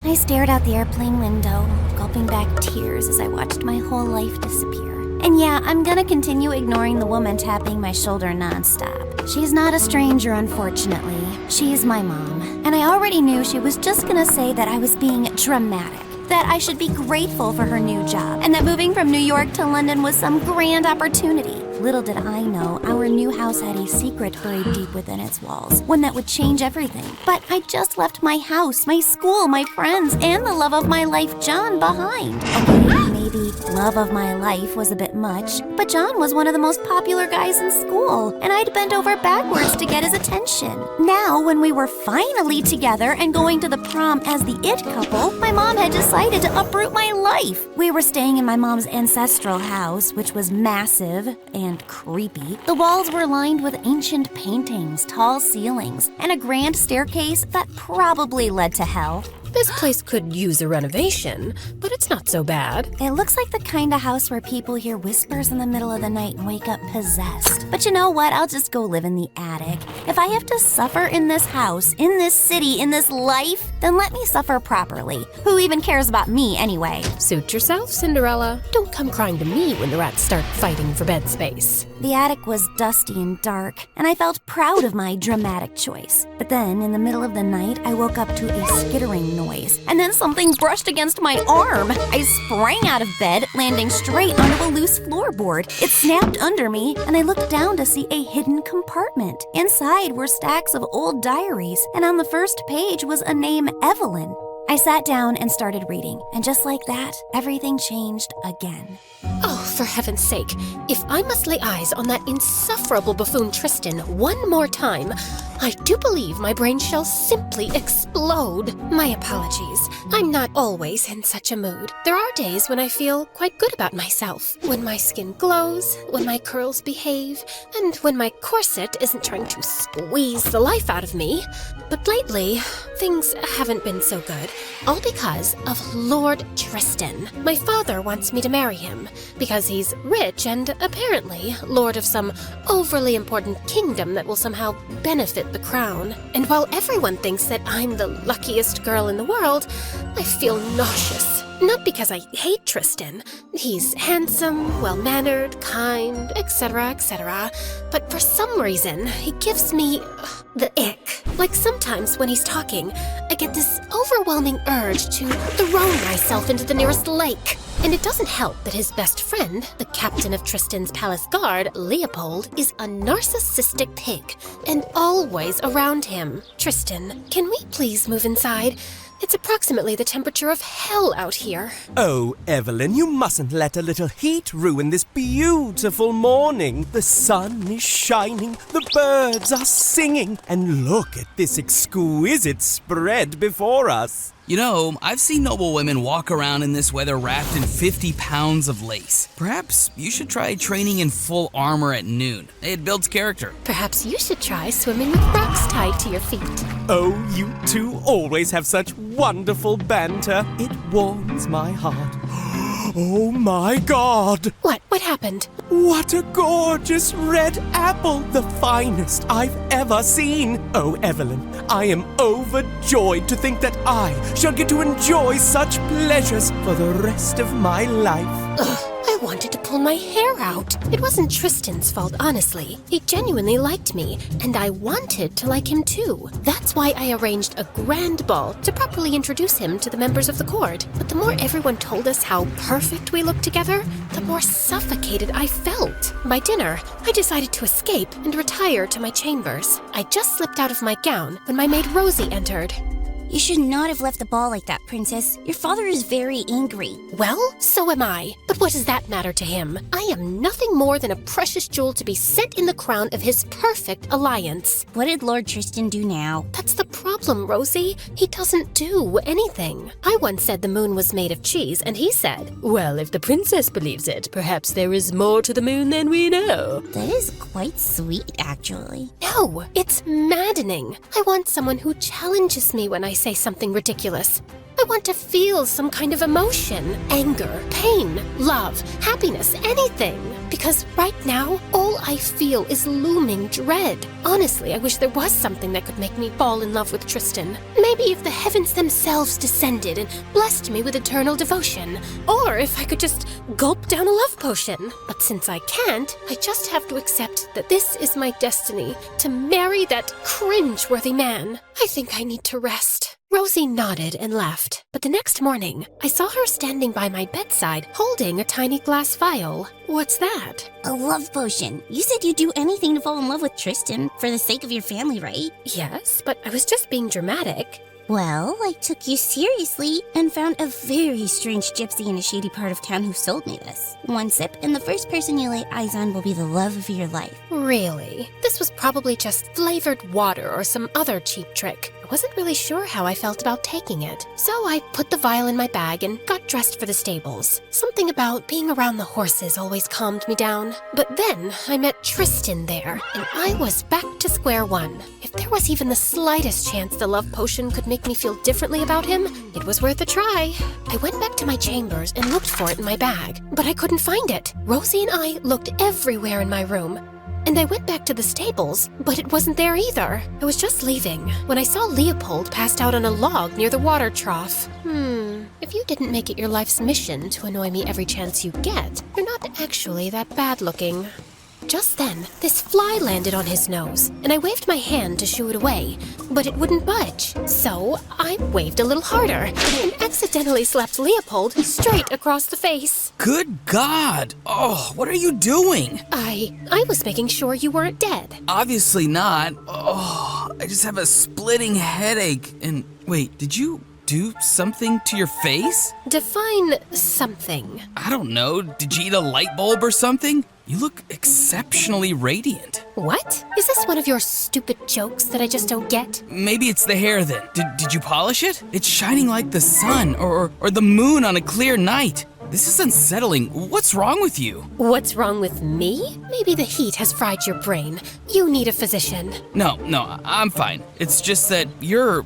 I stared out the airplane window, gulping back tears as I watched my whole life disappear. And yeah, I'm gonna continue ignoring the woman tapping my shoulder nonstop. She's not a stranger, unfortunately. She's my mom. And I already knew she was just gonna say that I was being dramatic, that I should be grateful for her new job, and that moving from New York to London was some grand opportunity. Little did I know, our new house had a secret buried deep within its walls, one that would change everything. But I just left my house, my school, my friends, and the love of my life, John, behind. Okay, maybe love of my life was a bit much, but John was one of the most popular guys in school, and I'd bent over backwards to get his attention. Now, when we were finally together and going to the prom as the it couple, my mom had decided to uproot my life. We were staying in my mom's ancestral house, which was massive and creepy. The walls were lined with ancient paintings, tall ceilings, and a grand staircase that probably led to hell. This place could use a renovation, but it's not so bad. It looks like the kind of house where people hear whispers in the middle of the night and wake up possessed. But you know what? I'll just go live in the attic. If I have to suffer in this house, in this city, in this life, then let me suffer properly. Who even cares about me anyway? Suit yourself, Cinderella. Don't come crying to me when the rats start fighting for bed space. The attic was dusty and dark, and I felt proud of my dramatic choice. But then, in the middle of the night, I woke up to a skittering noise, and then something brushed against my arm. I sprang out of bed, landing straight onto a loose floorboard. It snapped under me, and I looked down to see a hidden compartment. Inside were stacks of old diaries, and on the first page was a name, Evelyn. I sat down and started reading, and just like that, everything changed again. Oh, for heaven's sake, if I must lay eyes on that insufferable buffoon Tristan one more time, I do believe my brain shall simply explode. My apologies. I'm not always in such a mood. There are days when I feel quite good about myself, when my skin glows, when my curls behave, and when my corset isn't trying to squeeze the life out of me. But lately, things haven't been so good, all because of Lord Tristan. My father wants me to marry him, because he's rich and apparently lord of some overly important kingdom that will somehow benefit the crown. And while everyone thinks that I'm the luckiest girl in the world, I feel nauseous. Not because I hate Tristan. He's handsome, well-mannered, kind, etc., etc. But for some reason, he gives me the ick. Like sometimes when he's talking, I get this overwhelming urge to throw myself into the nearest lake. And it doesn't help that his best friend, the captain of Tristan's palace guard, Leopold, is a narcissistic pig and always around him. Tristan, can we please move inside? It's approximately the temperature of hell out here. Oh, Evelyn, you mustn't let a little heat ruin this beautiful morning. The sun is shining, the birds are singing, and look at this exquisite spread before us. You know, I've seen noble women walk around in this weather wrapped in 50 pounds of lace. Perhaps you should try training in full armor at noon. It builds character. Perhaps you should try swimming with rocks tied to your feet. Oh, you two always have such wonderful banter. It warms my heart. Oh my God! What happened? What a gorgeous red apple! The finest I've ever seen! Oh, Evelyn, I am overjoyed to think that I shall get to enjoy such pleasures for the rest of my life. Ugh, I wanted to pull my hair out. It wasn't Tristan's fault, honestly. He genuinely liked me, and I wanted to like him too. That's why I arranged a grand ball to properly introduce him to the members of the court. But the more everyone told us how perfect we looked together, the more suffocated I felt. By dinner, I decided to escape and retire to my chambers. I just slipped out of my gown when my maid Rosie entered. You should not have left the ball like that, Princess. Your father is very angry. Well, so am I. But what does that matter to him? I am nothing more than a precious jewel to be set in the crown of his perfect alliance. What did Lord Tristan do now? That's the problem, Rosie. He doesn't do anything. I once said the moon was made of cheese, and he said, well, if the princess believes it, perhaps there is more to the moon than we know. That is quite sweet, actually. No, it's maddening. I want someone who challenges me when I say something ridiculous. I want to feel some kind of emotion. Anger, pain, love, happiness, anything. Because right now, all I feel is looming dread. Honestly, I wish there was something that could make me fall in love with Tristan. Maybe if the heavens themselves descended and blessed me with eternal devotion. Or if I could just gulp down a love potion. But since I can't, I just have to accept that this is my destiny, to marry that cringe-worthy man. I think I need to rest. Rosie nodded and left, but the next morning, I saw her standing by my bedside holding a tiny glass vial. What's that? A love potion. You said you'd do anything to fall in love with Tristan for the sake of your family, right? Yes, but I was just being dramatic. Well, I took you seriously and found a very strange gypsy in a shady part of town who sold me this. One sip, and the first person you lay eyes on will be the love of your life. Really? This was probably just flavored water or some other cheap trick. I wasn't really sure how I felt about taking it. So I put the vial in my bag and got dressed for the stables. Something about being around the horses always calmed me down. But then I met Tristan there, and I was back to square one. If there was even the slightest chance the love potion could make me feel differently about him, it was worth a try. I went back to my chambers and looked for it in my bag, but I couldn't find it. Rosie and I looked everywhere in my room. And I went back to the stables, but it wasn't there either. I was just leaving when I saw Leopold passed out on a log near the water trough. If you didn't make it your life's mission to annoy me every chance you get, you're not actually that bad looking. Just then, this fly landed on his nose, and I waved my hand to shoo it away, but it wouldn't budge. So I waved a little harder and accidentally slapped Leopold straight across the face. Good God! Oh, what are you doing? I was making sure you weren't dead. Obviously not. Oh, I just have a splitting headache. And wait, did you do something to your face? Define something. I don't know. Did you eat a light bulb or something? You look exceptionally radiant. What? Is this one of your stupid jokes that I just don't get? Maybe it's the hair then. Did you polish it? It's shining like the sun or the moon on a clear night. This is unsettling. What's wrong with you? What's wrong with me? Maybe the heat has fried your brain. You need a physician. No, I'm fine. It's just that you're,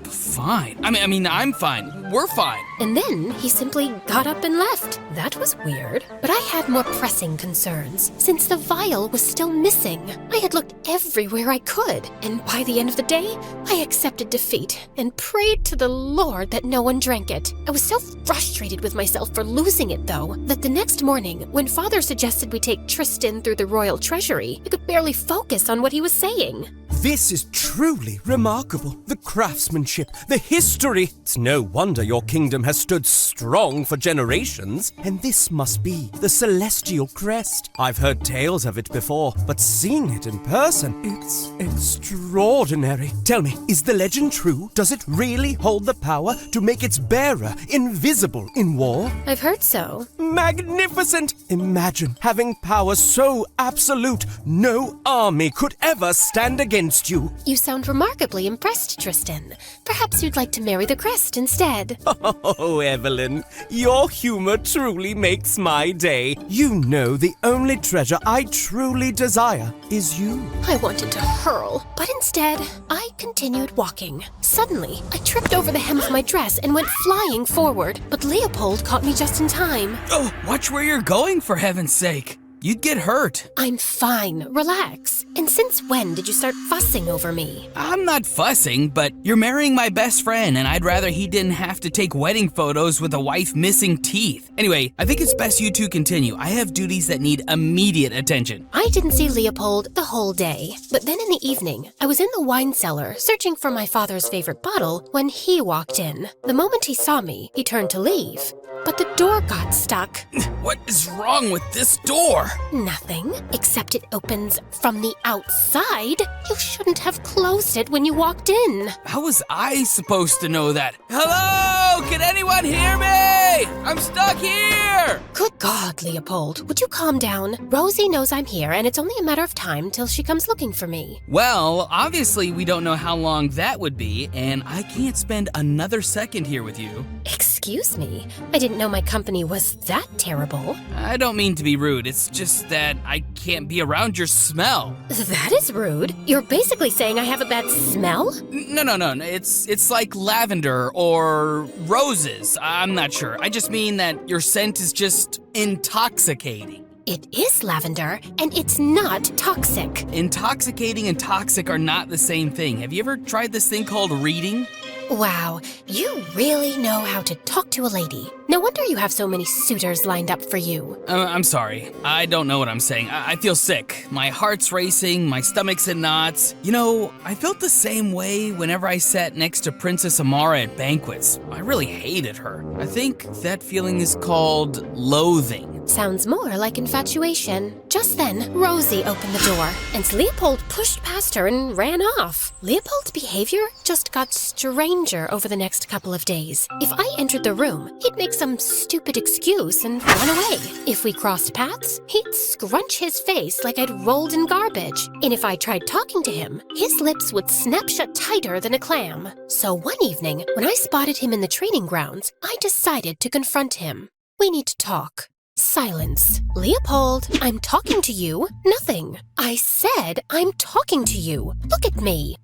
fine. I mean, I'm fine. We're fine. And then he simply got up and left. That was weird. But I had more pressing concerns, since the vial was still missing. I had looked everywhere I could, and by the end of the day, I accepted defeat and prayed to the Lord that no one drank it. I was so frustrated with myself for losing it, though, that the next morning, when Father suggested we take Tristan through the royal treasury, I could barely focus on what he was saying. This is truly remarkable. The craftsmanship, the history. It's no wonder your kingdom has stood strong for generations. And this must be the celestial crest. I've heard tales of it before, but seeing it in person, it's extraordinary. Tell me, is the legend true? Does it really hold the power to make its bearer invisible in war? I've heard so. Magnificent! Imagine having power so absolute, no army could ever stand against you. You sound remarkably impressed, Tristan. Perhaps you'd like to marry the crest instead. Oh, Evelyn, your humor truly makes my day. You know the only treasure I truly desire is you. I wanted to hurl, but instead, I continued walking. Suddenly, I tripped over the hem of my dress and went flying forward, but Leopold caught me just in time. Oh, watch where you're going, for heaven's sake. You'd get hurt. I'm fine. Relax. And since when did you start fussing over me? I'm not fussing, but you're marrying my best friend, and I'd rather he didn't have to take wedding photos with a wife missing teeth. Anyway, I think it's best you two continue. I have duties that need immediate attention. I didn't see Leopold the whole day, but then in the evening, I was in the wine cellar searching for my father's favorite bottle when he walked in. The moment he saw me, he turned to leave, but the door got stuck. What is wrong with this door? Nothing, except it opens from the outside. You shouldn't have closed it when you walked in. How was I supposed to know that? Hello? Can anyone hear me? way! I'm stuck here! Good God, Leopold, would you calm down? Rosie knows I'm here, and it's only a matter of time till she comes looking for me. Well, obviously we don't know how long that would be, and I can't spend another second here with you. Excuse me? I didn't know my company was that terrible. I don't mean to be rude, it's just that I can't be around your smell. That is rude. You're basically saying I have a bad smell? No, it's like lavender or roses. I'm not sure. I just mean that your scent is just intoxicating. It is lavender, and it's not toxic. Intoxicating and toxic are not the same thing. Have you ever tried this thing called reading? Wow, you really know how to talk to a lady. No wonder you have so many suitors lined up for you. I'm sorry. I don't know what I'm saying. I feel sick. My heart's racing, my stomach's in knots. You know, I felt the same way whenever I sat next to Princess Amara at banquets. I really hated her. I think that feeling is called loathing. Sounds more like infatuation. Just then, Rosie opened the door, and Leopold pushed past her and ran off. Leopold's behavior just got stranger over the next couple of days. If I entered the room, he'd make some stupid excuse and run away. If we crossed paths, he'd scrunch his face like I'd rolled in garbage. And if I tried talking to him, his lips would snap shut tighter than a clam. So one evening, when I spotted him in the training grounds, I decided to confront him. We need to talk. Silence. Leopold, I'm talking to you. Nothing. I said I'm talking to you. Look at me.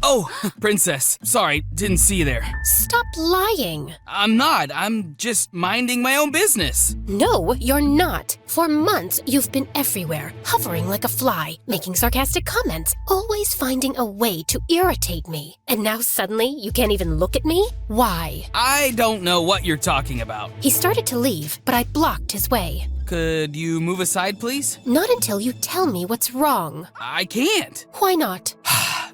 Oh, Princess. Sorry, didn't see you there. Stop lying. I'm not. I'm just minding my own business. No, you're not. For months, you've been everywhere, hovering like a fly, making sarcastic comments, always finding a way to irritate me. And now suddenly, you can't even look at me? Why? I don't know what you're talking about. He started to leave, but I blocked his way. Could you move aside, please? Not until you tell me what's wrong. I can't. Why not?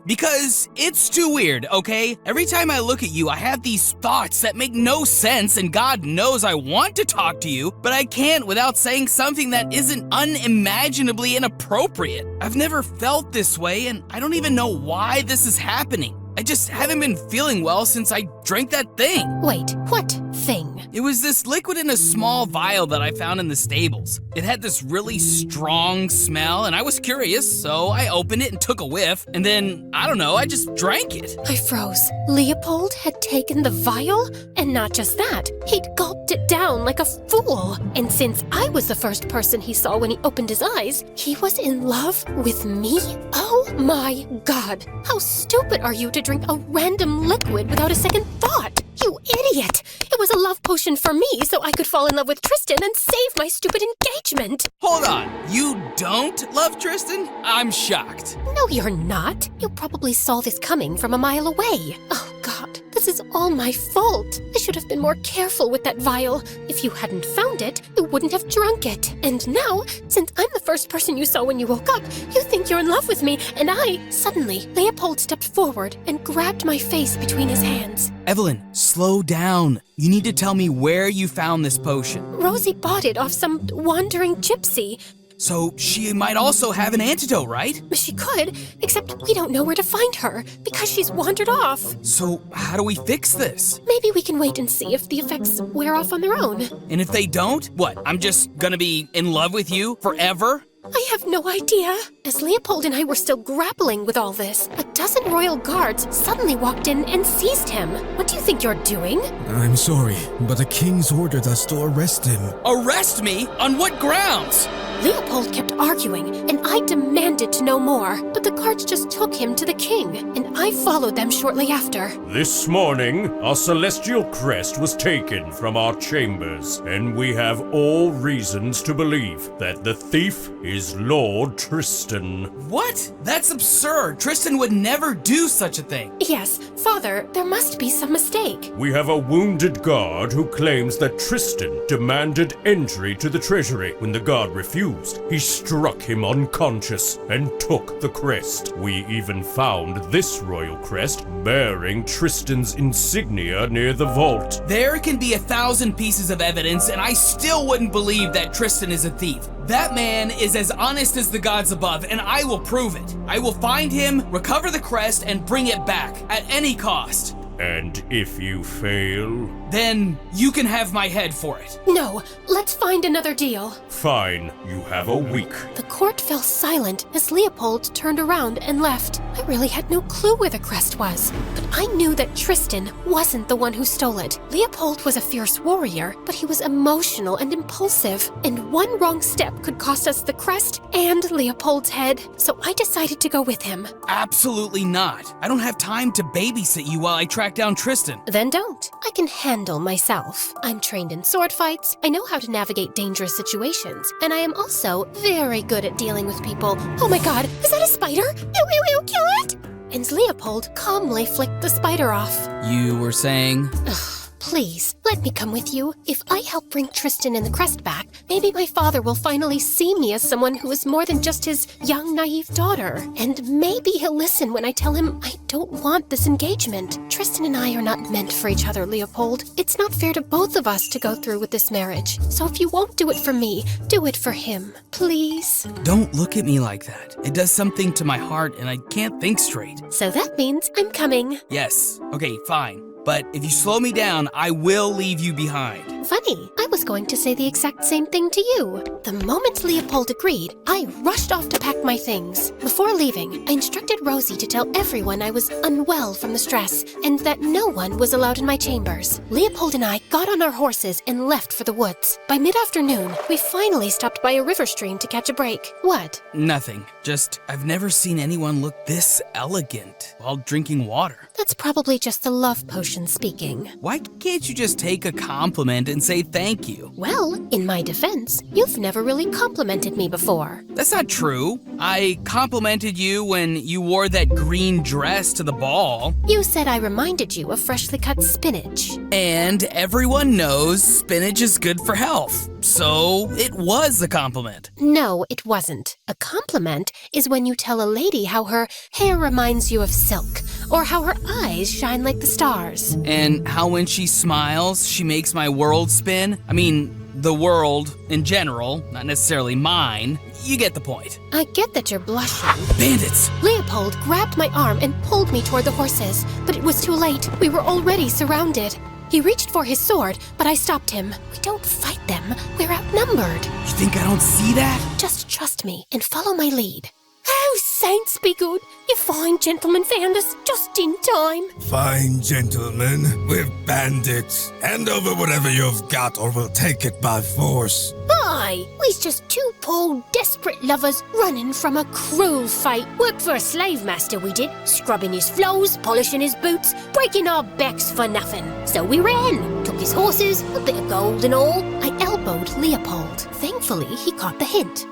Because it's too weird, okay? Every time I look at you, I have these thoughts that make no sense, and God knows I want to talk to you, but I can't without saying something that isn't unimaginably inappropriate. I've never felt this way, and I don't even know why this is happening. I just haven't been feeling well since I drank that thing. Wait, what thing? It was this liquid in a small vial that I found in the stables. It had this really strong smell, and I was curious, so I opened it and took a whiff, and then, I don't know, I just drank it. I froze. Leopold had taken the vial, and not just that, he'd gulped it down like a fool. And since I was the first person he saw when he opened his eyes, he was in love with me? Oh my God, how stupid are you to drink a random liquid without a second thought? You idiot! It was a love potion for me so I could fall in love with Tristan and save my stupid engagement! Hold on, you don't love Tristan? I'm shocked. No, you're not. You probably saw this coming from a mile away. Oh, God, this is all my fault. I should have been more careful with that vial. If you hadn't found it, you wouldn't have drunk it. And now, since I'm the first person you saw when you woke up, you think you're in love with me, and Suddenly, Leopold stepped forward and grabbed my face between his hands. Evelyn, slow down. You need to tell me where you found this potion. Rosie bought it off some wandering gypsy. So she might also have an antidote, right? She could, except we don't know where to find her because she's wandered off. So how do we fix this? Maybe we can wait and see if the effects wear off on their own. And if they don't, what? I'm just gonna be in love with you forever? I have no idea. As Leopold and I were still grappling with all this, a dozen royal guards suddenly walked in and seized him. What do you think you're doing? I'm sorry, but the king's ordered us to arrest him. Arrest me? On what grounds? Leopold kept arguing, and I demanded to know more, but the guards just took him to the king, and I followed them shortly after. This morning, our celestial crest was taken from our chambers, and we have all reasons to believe that the thief is Lord Tristan. What? That's absurd. Tristan would never do such a thing. Yes, Father, there must be some mistake. We have a wounded guard who claims that Tristan demanded entry to the treasury. When the guard refused, he struck him unconscious and took the crest. We even found this royal crest bearing Tristan's insignia near the vault. There can be 1,000 pieces of evidence, and I still wouldn't believe that Tristan is a thief. That man is as honest as the gods above, and I will prove it. I will find him, recover the crest, and bring it back at any cost. And if you fail? Then you can have my head for it. No, let's find another deal. Fine, you have a week. The court fell silent as Leopold turned around and left. I really had no clue where the crest was, but I knew that Tristan wasn't the one who stole it. Leopold was a fierce warrior, but he was emotional and impulsive, and one wrong step could cost us the crest and Leopold's head, so I decided to go with him. Absolutely not. I don't have time to babysit you while I track down Tristan. Then don't. I can handle myself. I'm trained in sword fights, I know how to navigate dangerous situations, and I am also very good at dealing with people. Oh my god, is that a spider? Ew, ew, ew, kill it! And Leopold calmly flicked the spider off. You were saying? Ugh. Please, let me come with you. If I help bring Tristan and the crest back, maybe my father will finally see me as someone who is more than just his young, naive daughter. And maybe he'll listen when I tell him I don't want this engagement. Tristan and I are not meant for each other, Leopold. It's not fair to both of us to go through with this marriage. So if you won't do it for me, do it for him. Please. Don't look at me like that. It does something to my heart and I can't think straight. So that means I'm coming. Yes. Okay, fine. But if you slow me down, I will leave you behind. Funny, I was going to say the exact same thing to you. The moment Leopold agreed, I rushed off to pack my things. Before leaving, I instructed Rosie to tell everyone I was unwell from the stress and that no one was allowed in my chambers. Leopold and I got on our horses and left for the woods. By mid-afternoon, we finally stopped by a river stream to catch a break. What? Nothing. Just, I've never seen anyone look this elegant while drinking water. That's probably just the love potion speaking. Why can't you just take a compliment and say thank you? Well, in my defense, you've never really complimented me before. That's not true. I complimented you when you wore that green dress to the ball. You said I reminded you of freshly cut spinach. And everyone knows spinach is good for health. So it was a compliment. No, it wasn't. A compliment is when you tell a lady how her hair reminds you of silk, or how her eyes shine like the stars. And how when she smiles, she makes my world spin. I mean, the world in general, not necessarily mine. You get the point. I get that you're blushing. Bandits! Leopold grabbed my arm and pulled me toward the horses, but it was too late. We were already surrounded. He reached for his sword, but I stopped him. We don't fight them. We're outnumbered. You think I don't see that? Just trust me and follow my lead. Oh, saints be good. You fine gentlemen found us just in time. Fine, gentlemen. We're bandits. Hand over whatever you've got or we'll take it by force. Aye, we's just two poor, desperate lovers running from a cruel fate. Worked for a slave master, we did. Scrubbing his floors, polishing his boots, breaking our backs for nothing. So we ran, took his horses, a bit of gold and all. I elbowed Leopold. Thankfully, he caught the hint.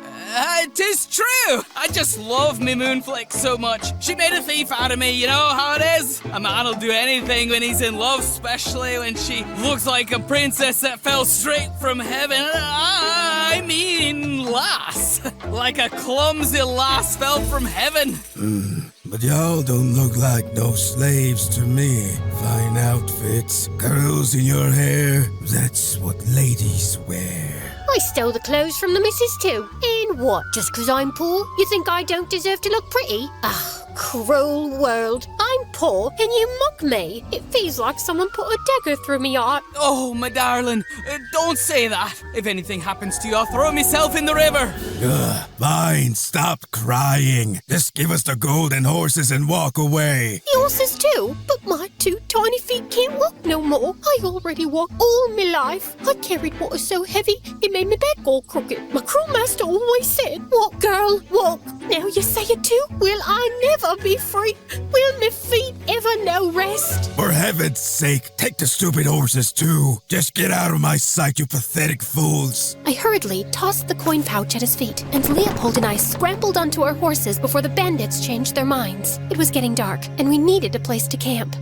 'Tis true! I just love me Moonflick so much. She made a thief out of me, you know how it is? A man'll do anything when he's in love, especially when she looks like a princess that fell straight from heaven. I mean, lass. Like a clumsy lass fell from heaven. But y'all don't look like no slaves to me. Fine outfits, curls in your hair. That's what ladies wear. I stole the clothes from the missus too. And what, just 'cause I'm poor? You think I don't deserve to look pretty? Ah, cruel world. I'm poor and you mock me. It feels like someone put a dagger through me heart. Oh, my darling, don't say that. If anything happens to you, I'll throw myself in the river. Fine, stop crying. Just give us the gold and horses and walk away. The horses too, but my two tiny feet can't walk no more. I already walked all my life. I carried water so heavy, it made my back all crooked. My cruel master always said, walk, girl, walk. Now you say it too? Will I never be free? Will my feet ever know rest? For heaven's sake, take the stupid horses too. Just get out of my sight, you pathetic fools. I hurriedly tossed the coin pouch at his feet, and Leopold and I scrambled onto our horses before the bandits changed their minds. It was getting dark, and we needed a place to camp.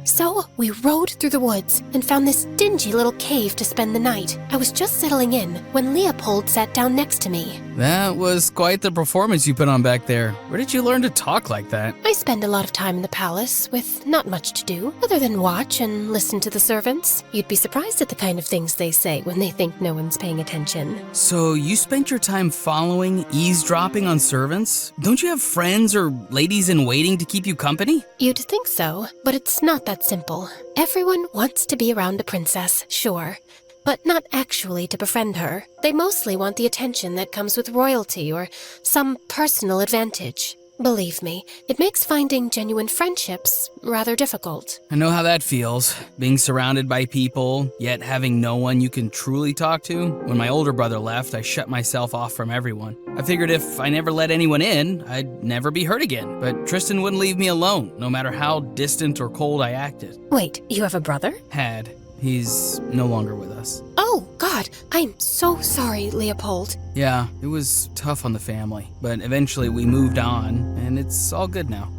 So we rode through the woods and found this dingy little cave to spend the night. I was just settling in when Leopold sat down next to me. That was quite the performance you put on back there. Where did you learn to talk like that? I spend a lot of time in the palace with not much to do other than watch and listen to the servants. You'd be surprised at the kind of things they say when they think no one's paying attention. So you spent your time following, eavesdropping on servants? Don't you have friends or ladies in waiting to keep you company? You'd think so, but it's not that simple. Everyone wants to be around a princess, sure, but not actually to befriend her. They mostly want the attention that comes with royalty or some personal advantage. Believe me, it makes finding genuine friendships rather difficult. I know how that feels, being surrounded by people, yet having no one you can truly talk to. When my older brother left, I shut myself off from everyone. I figured if I never let anyone in, I'd never be hurt again. But Tristan wouldn't leave me alone, no matter how distant or cold I acted. Wait, you have a brother? Had. He's no longer with us. Oh, God, I'm so sorry, Leopold. Yeah, it was tough on the family, but eventually we moved on, and it's all good now.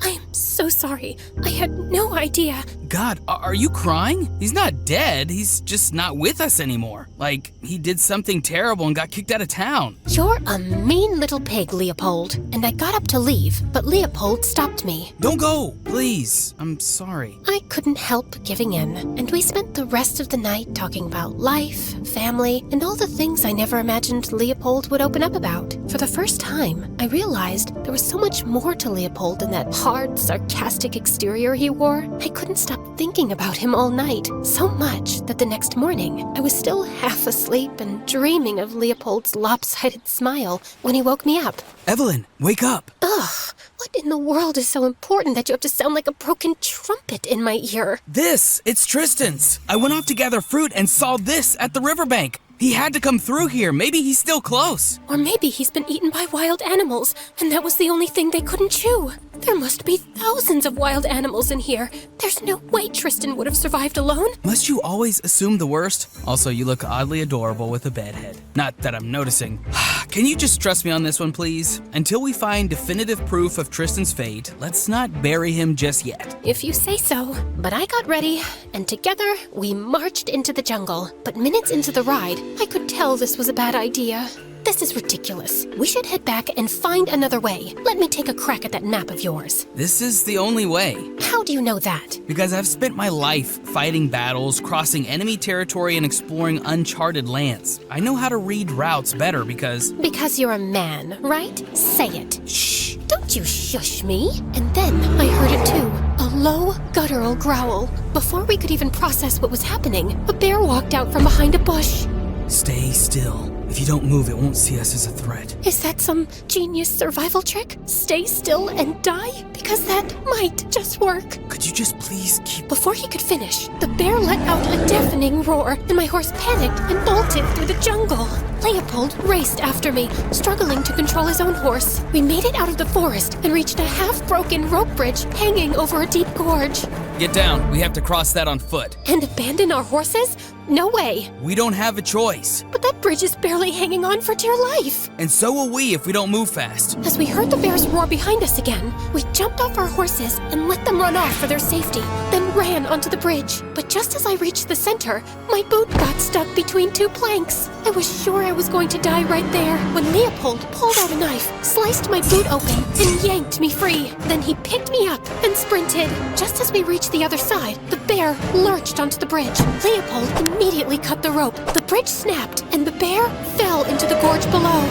I'm so sorry. I had no idea. God, are you crying? He's not dead, he's just not with us anymore. Like, he did something terrible and got kicked out of town. You're a mean little pig, Leopold. And I got up to leave, but Leopold stopped me. Don't go, please. I'm sorry. I couldn't help giving in, and we spent the rest of the night talking about life, family, and all the things I never imagined Leopold would open up about. For the first time, I realized there was so much more to Leopold than that hard, sarcastic exterior he wore. I couldn't stop thinking about him all night, so much that the next morning, I was still half asleep and dreaming of Leopold's lopsided smile when he woke me up. Evelyn, wake up. Ugh, what in the world is so important that you have to sound like a broken trumpet in my ear? It's Tristan's. I went off to gather fruit and saw this at the riverbank. He had to come through here. Maybe he's still close. Or maybe he's been eaten by wild animals, and that was the only thing they couldn't chew. There must be thousands of wild animals in here. There's no way Tristan would have survived alone. Must you always assume the worst? Also, you look oddly adorable with a bedhead. Not that I'm noticing. Can you just trust me on this one, please? Until we find definitive proof of Tristan's fate, let's not bury him just yet. If you say so. But I got ready, and together we marched into the jungle. But minutes into the ride, I could tell this was a bad idea. This is ridiculous. We should head back and find another way. Let me take a crack at that map of yours. This is the only way. How do you know that? Because I've spent my life fighting battles, crossing enemy territory, and exploring uncharted lands. I know how to read routes better because... Because you're a man, right? Say it. Shh. Don't you shush me. And then I heard it too. A low, guttural growl. Before we could even process what was happening, a bear walked out from behind a bush. Stay still. If you don't move, it won't see us as a threat. Is that some genius survival trick? Stay still and die? Because that might just work. Could you just please keep... Before he could finish, the bear let out a deafening roar, and my horse panicked and bolted through the jungle. Leopold raced after me, struggling to control his own horse. We made it out of the forest and reached a half-broken rope bridge hanging over a deep gorge. Get down. We have to cross that on foot. And abandon our horses? No way. We don't have a choice. But that bridge is barely hanging on for dear life. And so will we if we don't move fast. As we heard the bears roar behind us again, we jumped off our horses and let them run off for their safety, then ran onto the bridge. But just as I reached the center, my boot got stuck between two planks. I was sure I was going to die right there when Leopold pulled out a knife, sliced my boot open, and yanked me free. Then he picked me up and sprinted. Just as we reached the other side, the bear lurched onto the bridge. Leopold immediately cut the rope. The bridge snapped, and the bear fell into the gorge below.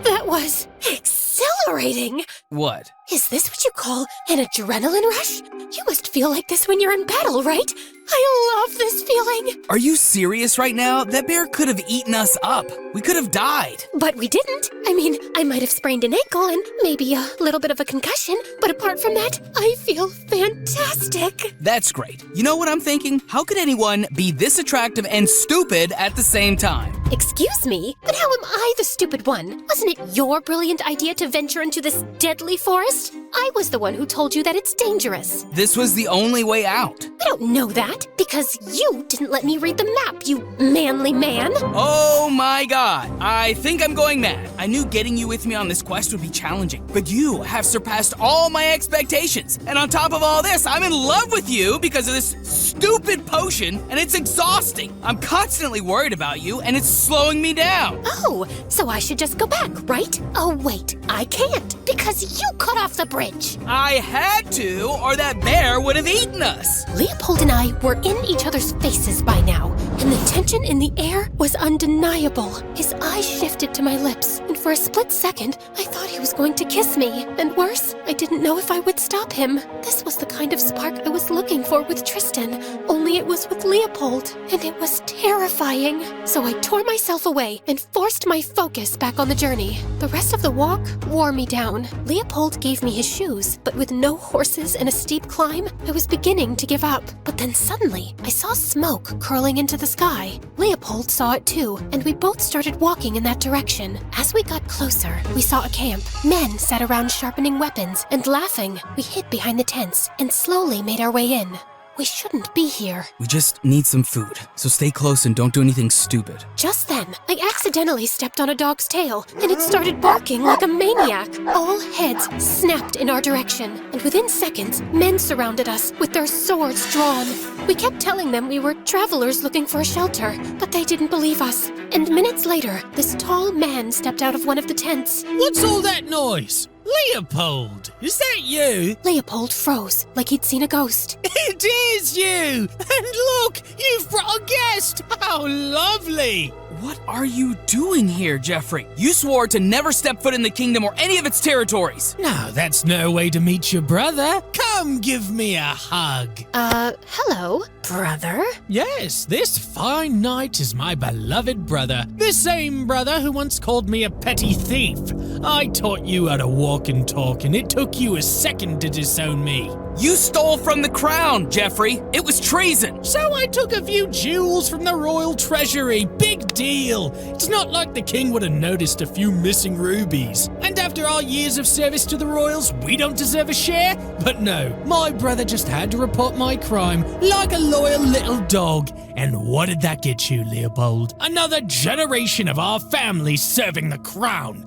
That was exhilarating. What? Is this what you call an adrenaline rush? You must feel like this when you're in battle, right? I love this feeling. Are you serious right now? That bear could have eaten us up. We could have died. But we didn't. I mean, I might have sprained an ankle and maybe a little bit of a concussion, but apart from that, I feel fantastic. That's great. You know what I'm thinking? How could anyone be this attractive and stupid at the same time? Excuse me, but how am I the stupid one? Wasn't it your brilliant idea to venture into this deadly forest? I was the one who told you that it's dangerous. This was the only way out. I don't know that, because you didn't let me read the map, you manly man. Oh my god, I think I'm going mad. I knew getting you with me on this quest would be challenging, but you have surpassed all my expectations. And on top of all this, I'm in love with you because of this stupid potion, and it's exhausting. I'm constantly worried about you, and it's slowing me down. Oh, so so I should just go back, right? Oh, wait, I can't, because you cut off the bridge. I had to, or that bear would have eaten us. Leopold and I were in each other's faces by now, and the tension in the air was undeniable. His eyes shifted to my lips, and for a split second, I thought he was going to kiss me. And worse, I didn't know if I would stop him. This was the kind of spark I was looking for with Tristan, only it was with Leopold, and it was terrifying. So I tore myself away and forced my focus back on the journey. The rest of the walk wore me down. Leopold gave me his shoes, but with no horses and a steep climb, I was beginning to give up. But then suddenly, I saw smoke curling into the sky. Leopold saw it too, and we both started walking in that direction. As we got closer, we saw a camp. Men sat around sharpening weapons and laughing. We hid behind the tents and slowly made our way in. We shouldn't be here. We just need some food, so stay close and don't do anything stupid. Just then, I accidentally stepped on a dog's tail, and it started barking like a maniac. All heads snapped in our direction, and within seconds, men surrounded us with their swords drawn. We kept telling them we were travelers looking for a shelter, but they didn't believe us. And minutes later, this tall man stepped out of one of the tents. What's all that noise? Leopold, is that you? Leopold froze, like he'd seen a ghost. It is you! And look, you've brought a guest! How lovely! What are you doing here, Jeffrey? You swore to never step foot in the kingdom or any of its territories. No, that's no way to meet your brother. Come give me a hug. Hello, brother? Yes, this fine knight is my beloved brother. The same brother who once called me a petty thief. I taught you how to walk and talk, and it took you a second to disown me. You stole from the crown, Jeffrey. It was treason. So I took a few jewels from the royal treasury. Big deal. It's not like the king would have noticed a few missing rubies. And after our years of service to the royals, we don't deserve a share? But no, my brother just had to report my crime like a loyal little dog. And what did that get you, Leopold? Another generation of our family serving the crown.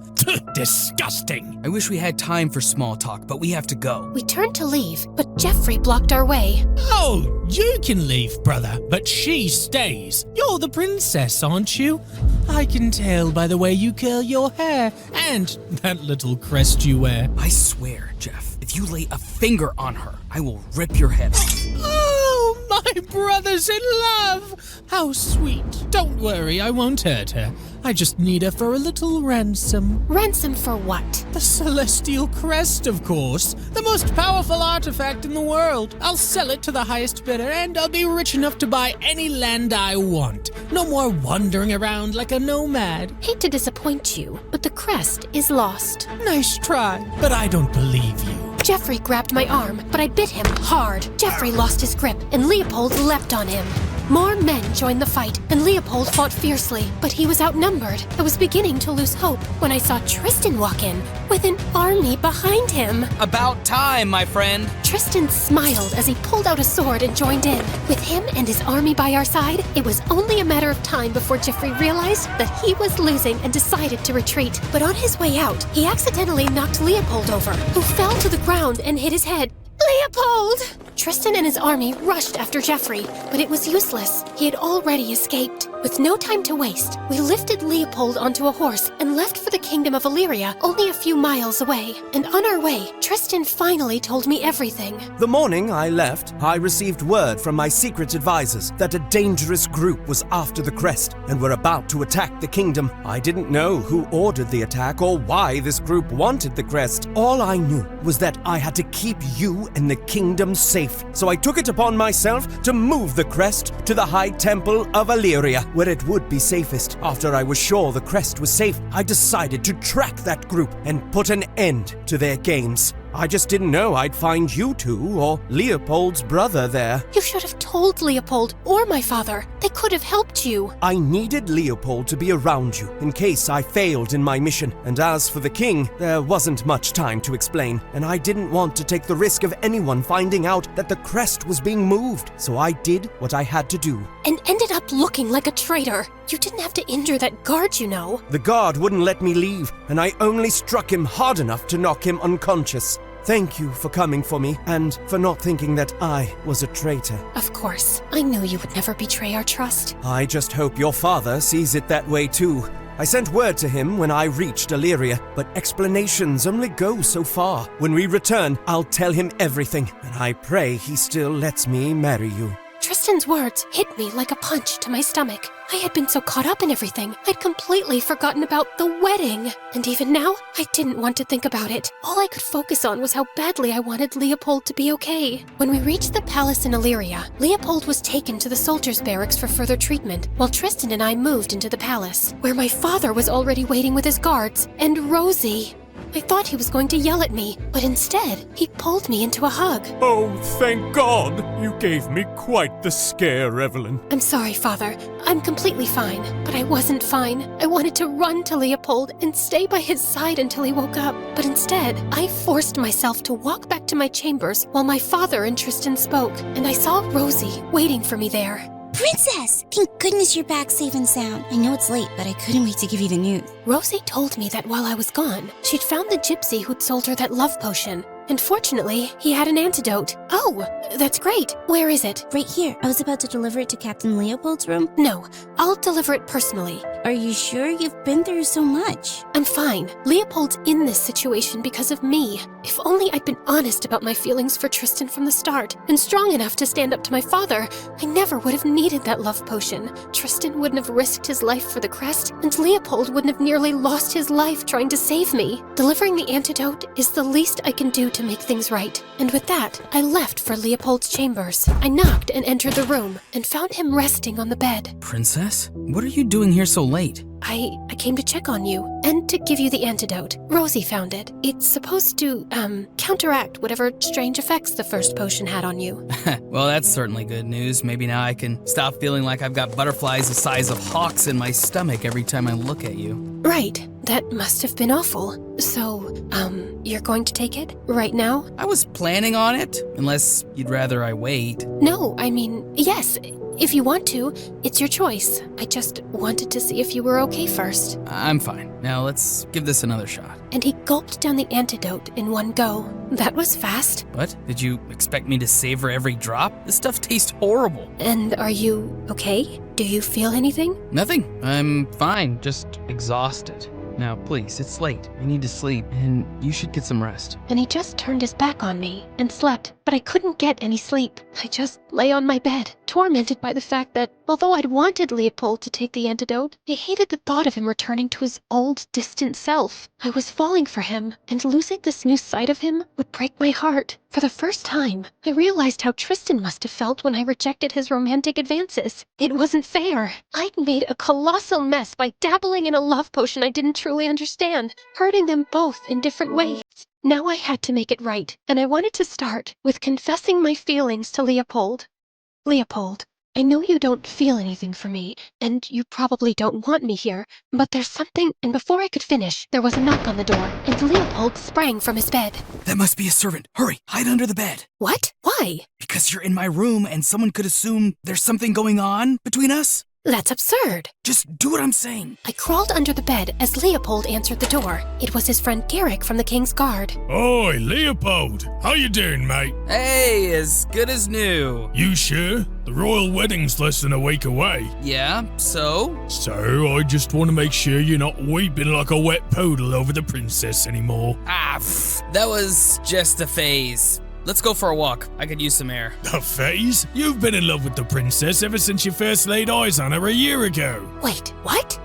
Disgusting. I wish we had time for small talk, but we have to go. We turned to leave, but Jeffrey blocked our way. Oh, you can leave, brother, but she stays. You're the princess, aren't you? I can tell by the way you curl your hair and that little crest you wear. I swear, Jeff, if you lay a finger on her, I will rip your head off. Oh, my brother's in love. How sweet. Don't worry, I won't hurt her. I just need her for a little ransom. Ransom for what? The celestial crest, of course. The most powerful artifact in the world. I'll sell it to the highest bidder, and I'll be rich enough to buy any land I want. No more wandering around like a nomad. Hate to disappoint you, but the crest is lost. Nice try, but I don't believe you. Jeffrey grabbed my arm, but I bit him hard. Jeffrey lost his grip, and Leopold leapt on him. More men joined the fight, and Leopold fought fiercely, but he was outnumbered. I was beginning to lose hope when I saw Tristan walk in, with an army behind him. About time, my friend. Tristan smiled as he pulled out a sword and joined in. With him and his army by our side, it was only a matter of time before Jeffrey realized that he was losing and decided to retreat. But on his way out, he accidentally knocked Leopold over, who fell to the ground and hit his head. Leopold! Tristan and his army rushed after Jeffrey, but it was useless. He had already escaped. With no time to waste, we lifted Leopold onto a horse and left for the kingdom of Illyria, only a few miles away. And on our way, Tristan finally told me everything. The morning I left, I received word from my secret advisors that a dangerous group was after the crest and were about to attack the kingdom. I didn't know who ordered the attack or why this group wanted the crest. All I knew was that I had to keep you and the kingdom safe. So I took it upon myself to move the crest to the High Temple of Illyria, where it would be safest. After I was sure the crest was safe, I decided to track that group and put an end to their games. I just didn't know I'd find you two or Leopold's brother there. You should have told Leopold or my father. They could have helped you. I needed Leopold to be around you in case I failed in my mission. And as for the king, there wasn't much time to explain, and I didn't want to take the risk of anyone finding out that the crest was being moved. So I did what I had to do. And ended up looking like a traitor. You didn't have to injure that guard, you know. The guard wouldn't let me leave, and I only struck him hard enough to knock him unconscious. Thank you for coming for me, and for not thinking that I was a traitor. Of course. I knew you would never betray our trust. I just hope your father sees it that way too. I sent word to him when I reached Illyria, but explanations only go so far. When we return, I'll tell him everything, and I pray he still lets me marry you. Tristan's words hit me like a punch to my stomach. I had been so caught up in everything, I'd completely forgotten about the wedding. And even now, I didn't want to think about it. All I could focus on was how badly I wanted Leopold to be okay. When we reached the palace in Illyria, Leopold was taken to the soldiers' barracks for further treatment, while Tristan and I moved into the palace, where my father was already waiting with his guards, and Rosie. I thought he was going to yell at me, but instead, he pulled me into a hug. Oh, thank God! You gave me quite the scare, Evelyn. I'm sorry, Father. I'm completely fine, but I wasn't fine. I wanted to run to Leopold and stay by his side until he woke up, but instead, I forced myself to walk back to my chambers while my father and Tristan spoke, and I saw Rosie waiting for me there. Princess! Thank goodness you're back safe and sound. I know it's late, but I couldn't wait to give you the news. Rosie told me that while I was gone, she'd found the gypsy who'd sold her that love potion. And fortunately, he had an antidote. Oh, that's great. Where is it? Right here. I was about to deliver it to Captain Leopold's room. No, I'll deliver it personally. Are you sure? You've been through so much. I'm fine. Leopold's in this situation because of me. If only I'd been honest about my feelings for Tristan from the start, and strong enough to stand up to my father, I never would have needed that love potion. Tristan wouldn't have risked his life for the crest, and Leopold wouldn't have nearly lost his life trying to save me. Delivering the antidote is the least I can do to make things right. And with that, I left for Leopold's chambers. I knocked and entered the room, and found him resting on the bed. Princess? What are you doing here so late? I came to check on you, and to give you the antidote. Rosie found it. It's supposed to, counteract whatever strange effects the first potion had on you. Well, that's certainly good news. Maybe now I can stop feeling like I've got butterflies the size of hawks in my stomach every time I look at you. Right. That must have been awful. So, you're going to take it? Right now? I was planning on it, unless you'd rather I wait. No, I mean, yes. If you want to, it's your choice. I just wanted to see if you were okay first. I'm fine. Now let's give this another shot. And he gulped down the antidote in one go. That was fast. What? Did you expect me to savor every drop? This stuff tastes horrible. And are you okay? Do you feel anything? Nothing. I'm fine, just exhausted. Now, please, it's late. I need to sleep, and you should get some rest. And he just turned his back on me and slept, but I couldn't get any sleep. I just lay on my bed, tormented by the fact that, although I'd wanted Leopold to take the antidote, I hated the thought of him returning to his old, distant self. I was falling for him, and losing this new side of him would break my heart. For the first time, I realized how Tristan must have felt when I rejected his romantic advances. It wasn't fair. I'd made a colossal mess by dabbling in a love potion I didn't truly understand, hurting them both in different ways. Now I had to make it right, and I wanted to start with confessing my feelings to Leopold. Leopold, I know you don't feel anything for me, and you probably don't want me here, but there's something, and before I could finish, there was a knock on the door, and Leopold sprang from his bed. That must be a servant. Hurry, hide under the bed. What? Why? Because you're in my room and someone could assume there's something going on between us? That's absurd. Just do what I'm saying. I crawled under the bed as Leopold answered the door. It was his friend Garrick from the King's Guard. Oi, Leopold! How you doing, mate? Hey, as good as new. You sure? The royal wedding's less than a week away. Yeah, so? So, I just want to make sure you're not weeping like a wet poodle over the princess anymore. That was just a phase. Let's go for a walk. I could use some air. A phase? You've been in love with the princess ever since you first laid eyes on her a year ago. Wait, what?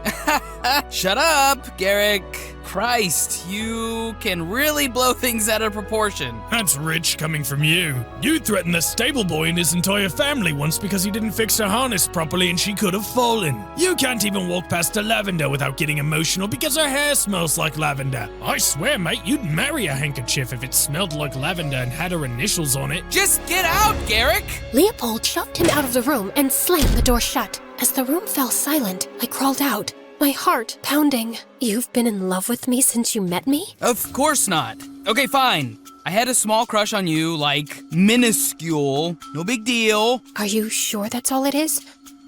Shut up, Garrick. Christ, you can really blow things out of proportion. That's rich coming from you. You threatened the stable boy and his entire family once because he didn't fix her harness properly and she could have fallen. You can't even walk past a lavender without getting emotional because her hair smells like lavender. I swear, mate, you'd marry a handkerchief if it smelled like lavender and had her initials on it. Just get out, Garrick! Leopold shoved him out of the room and slammed the door shut. As the room fell silent, I crawled out, my heart pounding. You've been in love with me since you met me? Of course not. Okay, fine. I had a small crush on you, like minuscule. No big deal. Are you sure that's all it is?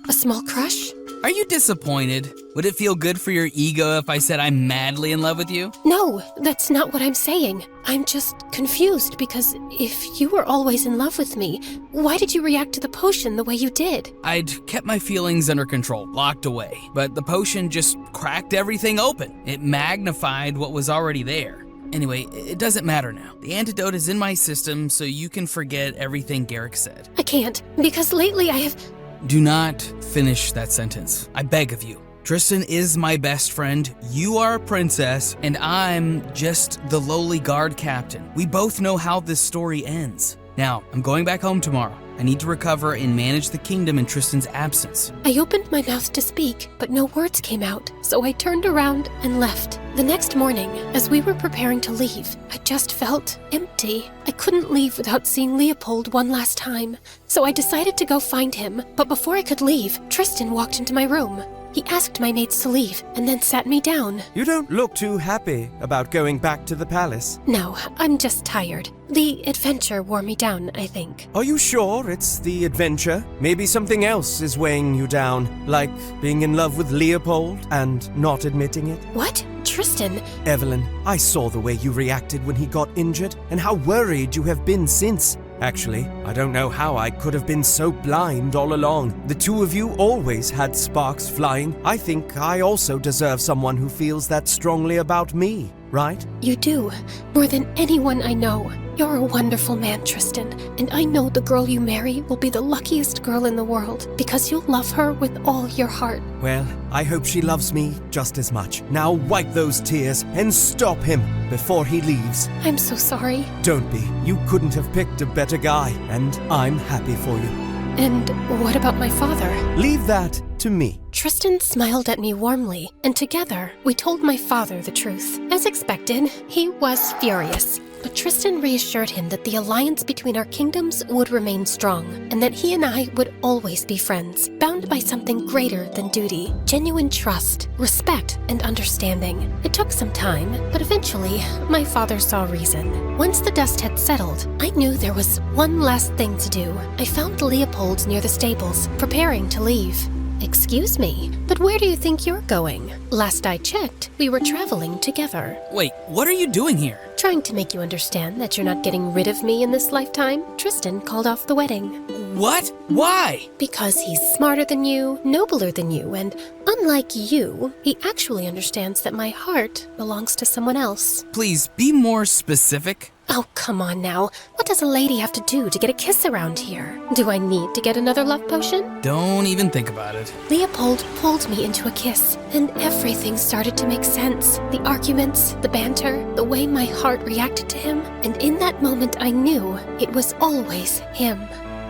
A small crush? Are you disappointed? Would it feel good for your ego if I said I'm madly in love with you? No, that's not what I'm saying. I'm just confused because if you were always in love with me, why did you react to the potion the way you did? I'd kept my feelings under control, locked away, but the potion just cracked everything open. It magnified what was already there. Anyway, it doesn't matter now. The antidote is in my system, so you can forget everything Garrick said. I can't, because lately I have... Do not finish that sentence. I beg of you. Tristan is my best friend, you are a princess, and I'm just the lowly guard captain. We both know how this story ends. Now, I'm going back home tomorrow. I need to recover and manage the kingdom in Tristan's absence. I opened my mouth to speak, but no words came out, so I turned around and left. The next morning, as we were preparing to leave, I just felt empty. I couldn't leave without seeing Leopold one last time, so I decided to go find him. But before I could leave, Tristan walked into my room. He asked my maids to leave and then sat me down. You don't look too happy about going back to the palace. No, I'm just tired. The adventure wore me down, I think. Are you sure it's the adventure? Maybe something else is weighing you down, like being in love with Leopold and not admitting it? What? Tristan? Evelyn, I saw the way you reacted when he got injured and how worried you have been since. Actually, I don't know how I could have been so blind all along. The two of you always had sparks flying. I think I also deserve someone who feels that strongly about me, right? You do, more than anyone I know. You're a wonderful man, Tristan, and I know the girl you marry will be the luckiest girl in the world because you'll love her with all your heart. Well, I hope she loves me just as much. Now wipe those tears and stop him before he leaves. I'm so sorry. Don't be. You couldn't have picked a better guy, and I'm happy for you. And what about my father? Leave that to me. Tristan smiled at me warmly, and together we told my father the truth. As expected, he was furious. But Tristan reassured him that the alliance between our kingdoms would remain strong, and that he and I would always be friends, bound by something greater than duty, genuine trust, respect, and understanding. It took some time, but eventually, my father saw reason. Once the dust had settled, I knew there was one last thing to do. I found Leopold near the stables, preparing to leave. Excuse me, but where do you think you're going? Last I checked, we were traveling together. Wait, what are you doing here? Trying to make you understand that you're not getting rid of me in this lifetime, Tristan called off the wedding. What? Why? Because he's smarter than you, nobler than you, and unlike you, he actually understands that my heart belongs to someone else. Please, be more specific. Oh, come on now. What does a lady have to do to get a kiss around here? Do I need to get another love potion? Don't even think about it. Leopold pulled me into a kiss, and everything started to make sense. The arguments, the banter, the way my heart reacted to him, and in that moment I knew it was always him.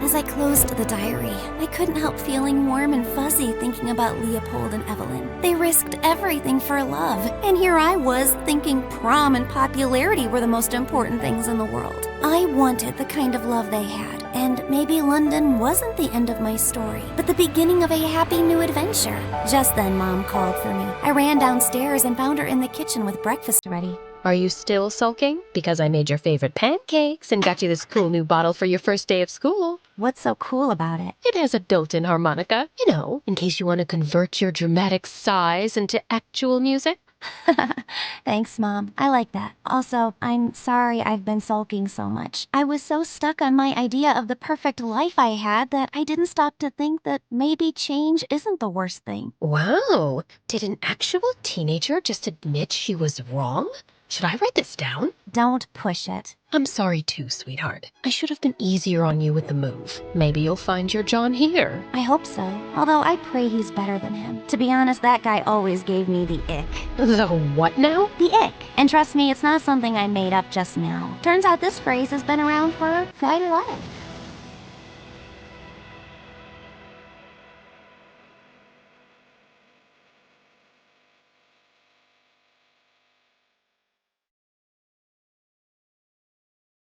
As I closed the diary, I couldn't help feeling warm and fuzzy thinking about Leopold and Evelyn. They risked everything for love, and here I was thinking prom and popularity were the most important things in the world. I wanted the kind of love they had, and maybe London wasn't the end of my story, but the beginning of a happy new adventure. Just then, Mom called for me. I ran downstairs and found her in the kitchen with breakfast ready. Are you still sulking? Because I made your favorite pancakes and got you this cool new bottle for your first day of school. What's so cool about it? It has a built-in harmonica, you know, in case you want to convert your dramatic sighs into actual music. Thanks, Mom. I like that. Also, I'm sorry I've been sulking so much. I was so stuck on my idea of the perfect life I had that I didn't stop to think that maybe change isn't the worst thing. Wow, did an actual teenager just admit she was wrong? Should I write this down? Don't push it. I'm sorry too, sweetheart. I should have been easier on you with the move. Maybe you'll find your John here. I hope so. Although I pray he's better than him. To be honest, that guy always gave me the ick. The what now? The ick. And trust me, it's not something I made up just now. Turns out this phrase has been around for quite a while.